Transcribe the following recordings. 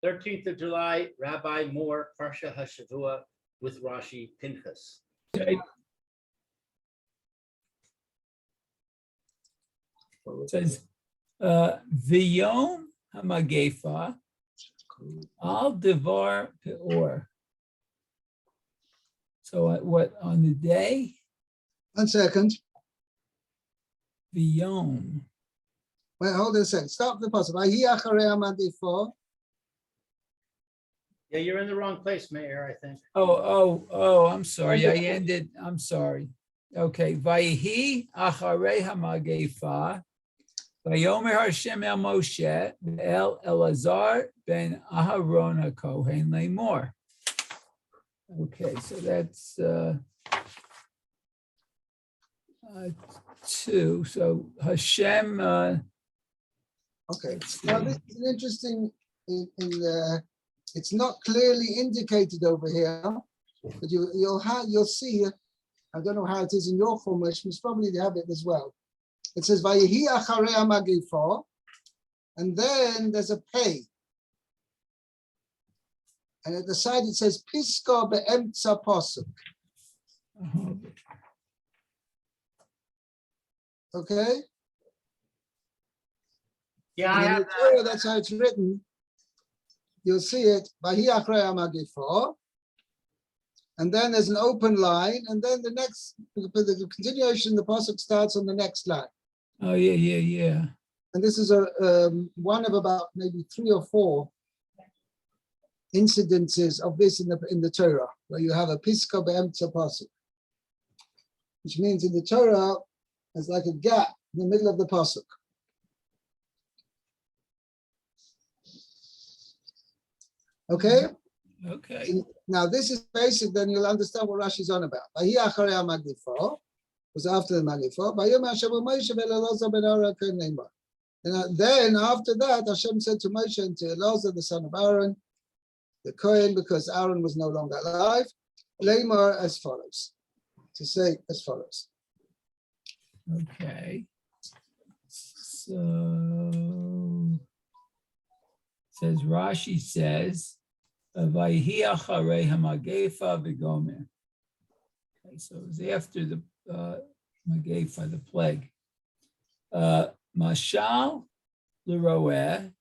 13th of July, Rabbi Moore, Parsha Hashava with Rashi, Pinhas. Okay. It says, V'yom hamagefa al devar peor. So what, on the day? 1 second. V'yom. Wait, hold on a second. Stop the puzzle. Vahi acharei hamagifo. Yeah, you're in the wrong place, Mayor, I think. Oh, I'm sorry. I'm sorry. Okay. Vayihi acharei hamagefa. Vayomer Hashem el Moshe el Elazar ben Aharon HaKohen Lemor. Okay, so that's 2. So Hashem. Okay. Now this is an interesting. It's not clearly indicated over here, but you'll see. I don't know how it is in your formation. It's probably they have it as well. It says Vayihi acharei hamagifo, and then there's a pei, and at the side it says Piska be'emtza pasuk. Okay. Yeah, And I in have the Torah, that's how it's written. You'll see it. Vayihi acharei hamagifo, and then there's an open line, and then the continuation. The pasuk starts on the next line. Oh yeah. And this is one of about maybe 3 or 4 incidences of this in the Torah, where you have a piska be'emtza pasuk, which means in the Torah there's like a gap in the middle of the pasuk. Okay. Okay. Now this is basic. Then you'll understand what Rashi's on about. Vahi acharei hamagifo was after the magifo. Vayomer Hashem Moshe ben Elazar ben Aaron HaKohen Lemor. And then after that, Hashem said to Moshe and to Elazar, the son of Aaron, the Kohen, because Aaron was no longer alive, Lemor as follows, to say as follows. Okay. So says Rashi says, Vayihi acharei hamagefa v'gomer. Okay, so it was after the Magefa, the plague. Mashal l'roeh.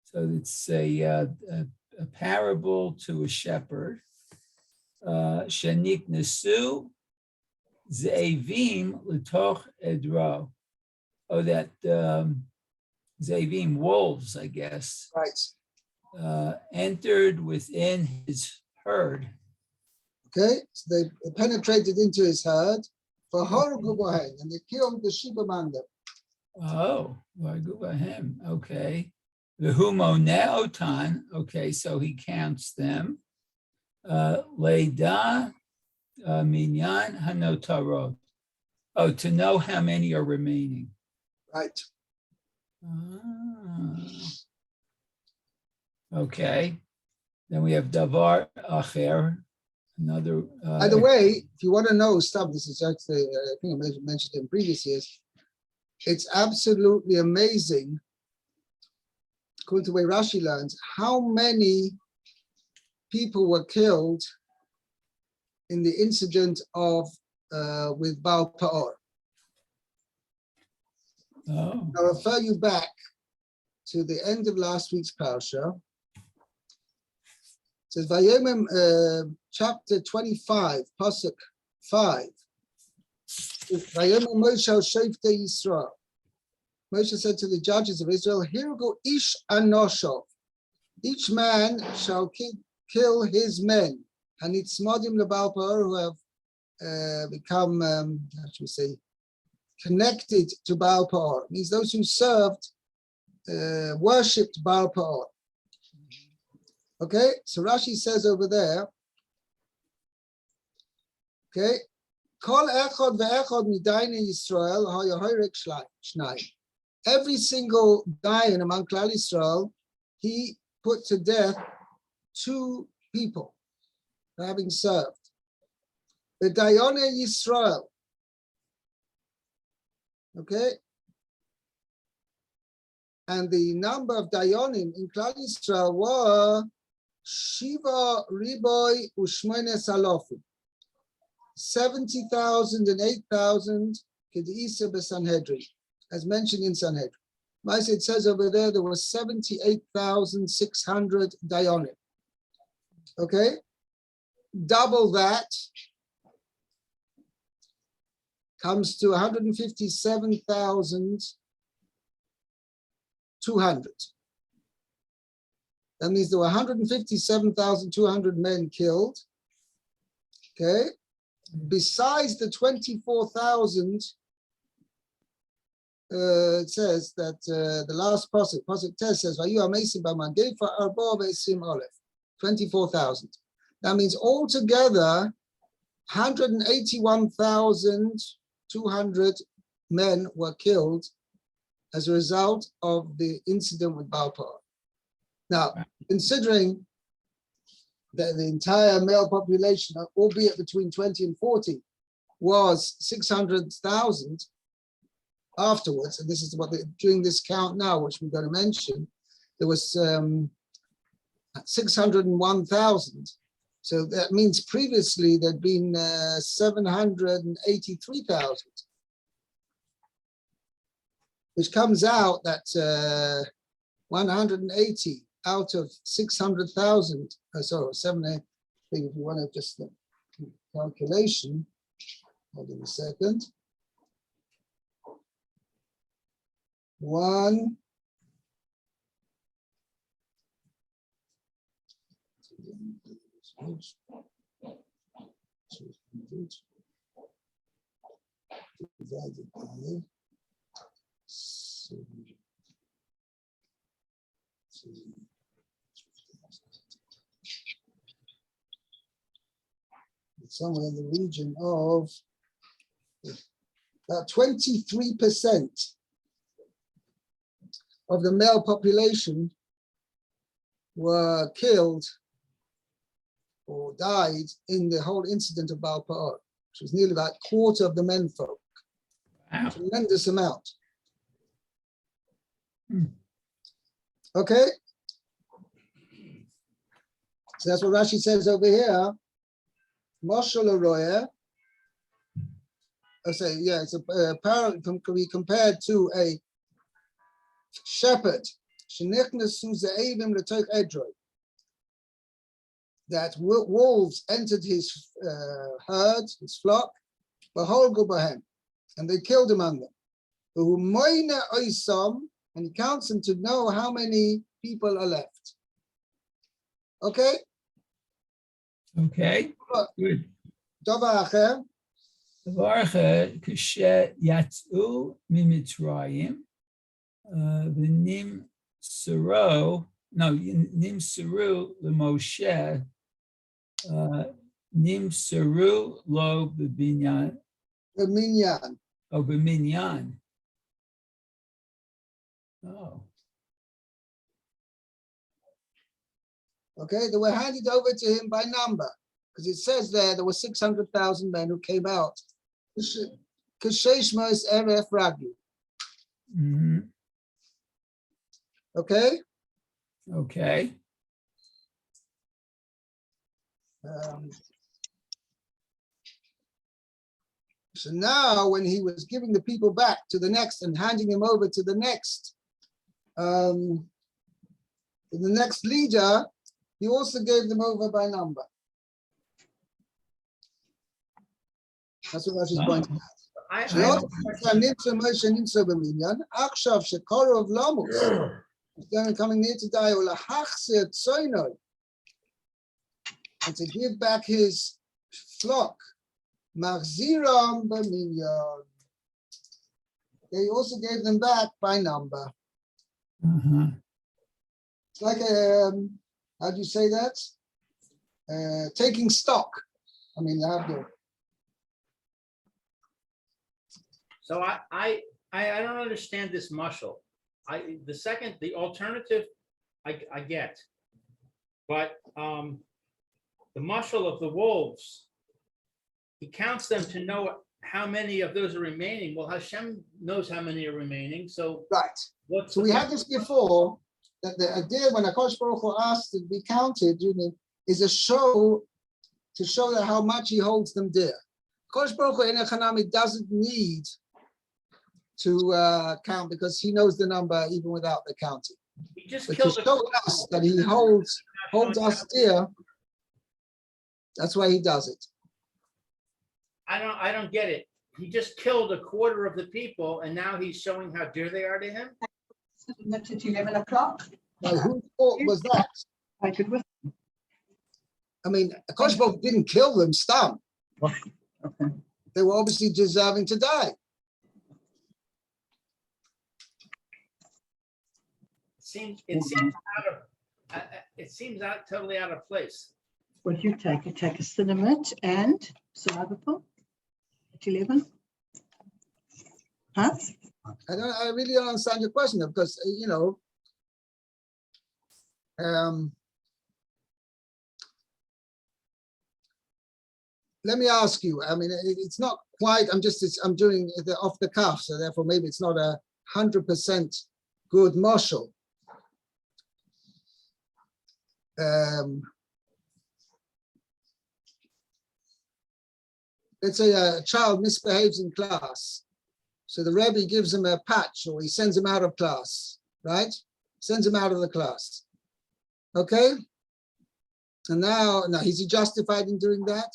So it's a parable to a shepherd. Shenik nesu ze'evim l'toch edro. Oh, that ze'evim, wolves, I guess. Right. Entered within his herd. Okay, so they penetrated into his herd for Horugubahen, and they killed the sheep among them. Oh, Vagubahem. Okay. The humo neotan. Okay, so he counts them. Leida minyan hanotarot. Oh, to know how many are remaining. Right. Okay. Then we have davar acher. Another. By the way, if you want to know stuff, this is actually, I think I mentioned in previous years, it's absolutely amazing, according to the way Rashi learns, how many people were killed in the incident of with Baal Peor. Oh. I'll refer you back to the end of last week's Parsha. It says, Vayomim, chapter 25, Pasuk 5. Vayomim Moshe al Shofte Yisrael. Moshe said to the judges of Israel, here go ish anoshov. Each man shall kill his men. And it's modim lebal peor, who have become, how should we say, connected to Baal Peor. It means those who served, worshipped Baal Peor. Okay, so Rashi says over there, okay, Kol echod ve'echod midayne Yisrael ha'yohorek shnayim. Every single Dayan among Klal Yisrael, he put to death 2 people for having served. The Dayone Yisrael, okay, And the number of Dayanim in Klal Yisrael were Shiva Riboy Ushmoines Alofim, 70,000 and 8,000 Kedisa B'Sanhedrin, as mentioned in Sanhedrin. It says over there were 78,600 Dayanim. Okay, double that comes to 157,200. That means there were 157,200 men killed. Okay, besides the 24,000. It says that the last pasuk test says, "Vayu amesim b'mangefa arba v'esim aleph," 24,000. That means altogether, 181,200 men were killed as a result of the incident with Baal Peor. Now, considering that the entire male population, albeit between 20 and 40, was 600,000. Afterwards, and this is what during this count now, which we're going to mention, there was 601,000. So that means previously there'd been 783,000, which comes out that 180 out of 600,000. So 70. I think if you want to just calculation, hold on a second. 1 divided by 7. It's somewhere in the region of about 23% of the male population were killed or died in the whole incident of Baal Peor, which was nearly about a quarter of the menfolk. Wow. Tremendous amount. Okay. So that's what Rashi says over here. Moshel Aroya. I say, yeah, it's a parallel, can be compared to a shepherd that wolves entered his herd, his flock, and they killed among them. And he counts them to know how many people are left. Okay? Okay, good. Davar acher. דבר אחר, כשיצאו ממצרים, נמסרו למשה, נמסרו לו בבניין, או במניין. Oh. Okay, they were handed over to him by number, because it says there were 600,000 men who came out. Kasheshmos Eref Ragli. Okay? Okay. So now when he was giving the people back to the next and handing them over to the next leader, he also gave them over by number. That's what Rashi's pointing out. Coming near to die, and to give back his flock. They also gave them back by number. It's like how do you say that? Taking stock. I mean, you have to. So I don't understand this muscle. The alternative I get, but the muscle of the wolves, he counts them to know how many of those are remaining? Well, Hashem knows how many are remaining. So Right. what's So we had this before, that the idea when HaKadosh Baruch Hu asked to be counted, is a show to show that how much he holds them dear. HaKadosh Baruch Hu in Echanami doesn't need to count because he knows the number even without the counting. He just But to killed show us that he holds us dear, that's why he does it. I don't get it. He just killed a quarter of the people, and now he's showing how dear they are to him. At 11 o'clock. Now, whose fault was that? I could with. I mean, HaKadosh Baruch Hu didn't kill them, stam. Okay. They were obviously deserving to die. It seems totally out of place. What do you take? You take a cinnamon and salvapul at 11. Huh? I really don't understand your question because let me ask you. I mean, it's not quite. I'm doing it off the cuff, so therefore maybe it's not 100% good marshal. Let's say a child misbehaves in class. So the Rebbe gives him a patch or he sends him out of class, right? Sends him out of the class. Okay? And now is he justified in doing that?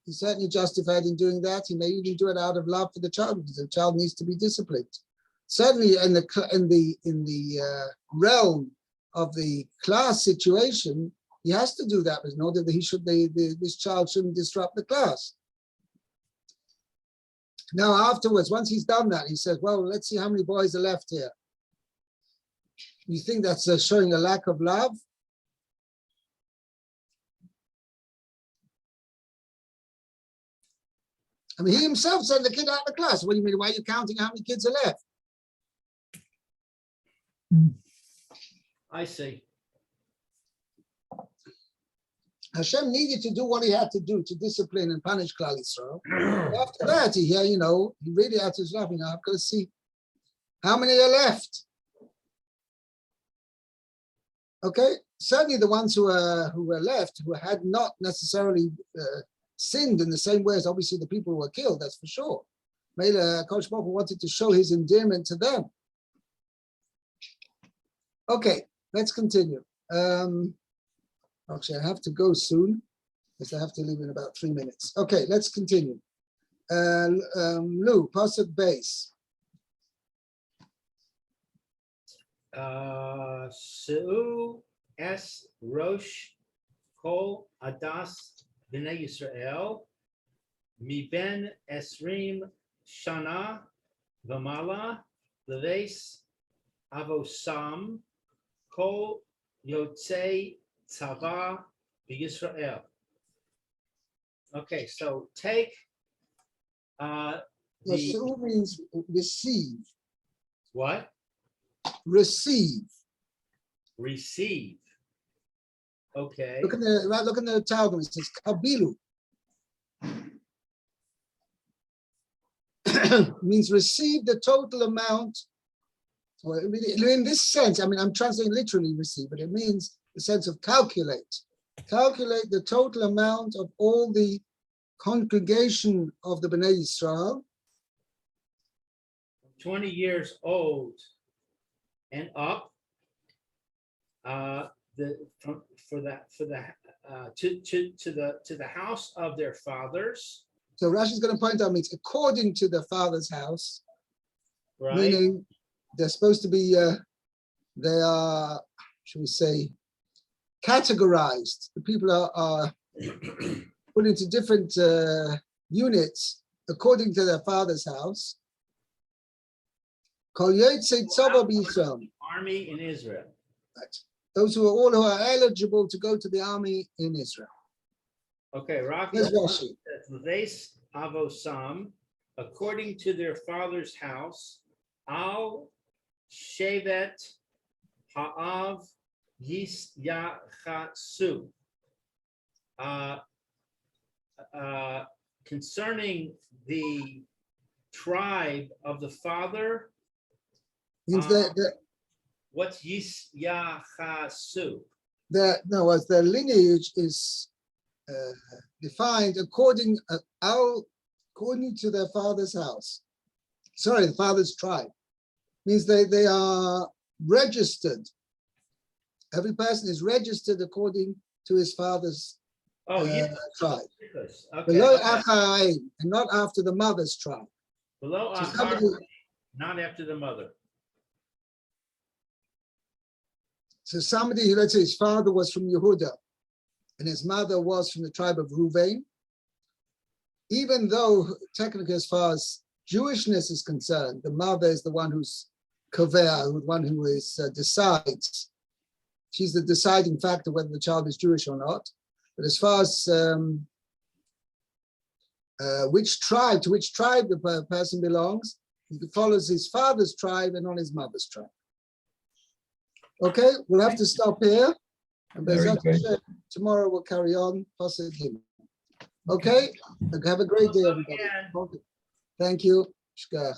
He's certainly justified in doing that. He may even do it out of love for the child because the child needs to be disciplined. Certainly in the realm of the class situation, he has to do that in order that this child shouldn't disrupt the class. Now, afterwards, once he's done that, he says, well, let's see how many boys are left here. You think that's showing a lack of love? I mean, he himself sent the kid out of the class. What do you mean? Why are you counting how many kids are left? I see. Hashem needed to do what he had to do to discipline and punish Klal Yisrael. After that, he really had to stop. I've got to see how many are left. Okay, certainly the ones who were left, who had not necessarily sinned in the same way as obviously the people who were killed. That's for sure. Mela Coach Baruch Hu wanted to show his endearment to them. Okay, let's continue. Actually, I have to go soon because I have to leave in about 3 minutes. Okay, let's continue. Lou, Pasuk base. Seu es Rosh Kol Adas B'nai Yisrael Miben Esrim Shana V'mala Leves Avosam Kol Yotzei Tzava B'Yisrael. Okay, so take Seu means receive. What? Receive. Receive. Okay. Look in the Targum. It says kabilu. Means receive the total amount. Or in this sense, I mean, I'm translating literally receive, but it means the sense of calculate. Calculate the total amount of all the congregation of the Bnei Yisrael. 20 years old and up. To the house of their fathers. So Rashi is going to point out means according to the father's house, right? Meaning they're supposed to be they are, should we say, categorized. The people are put into different units according to their father's house. Kol Yotzei Tzava B'Yisrael. Army in Israel. Right. Those who are eligible to go to the army in Israel. Okay, Here's Rashi. Leves Avosam, according to their father's house, Al Shevet Ha'av Yis Yachasu. concerning the tribe of the father, Means that what's Yisyachasu? as their lineage is defined according to their father's house. Sorry, the father's tribe. Means they are registered. Every person is registered according to his father's Oh, yeah. tribe. Okay. Below okay. Achai, and not after the mother's tribe. Below So Achar, somebody- not after the mother. So somebody who, let's say his father was from Yehuda and his mother was from the tribe of Ruvain, even though technically as far as Jewishness is concerned, the mother is the one who's kover, the one who is decides. She's the deciding factor whether the child is Jewish or not. But as far as to which tribe the person belongs, he follows his father's tribe and not his mother's tribe. Okay, we'll have to stop here. And Very Bezrat good. Hashem, tomorrow we'll carry on. Okay, have a great day, everybody. Yeah. Thank you. Shkach.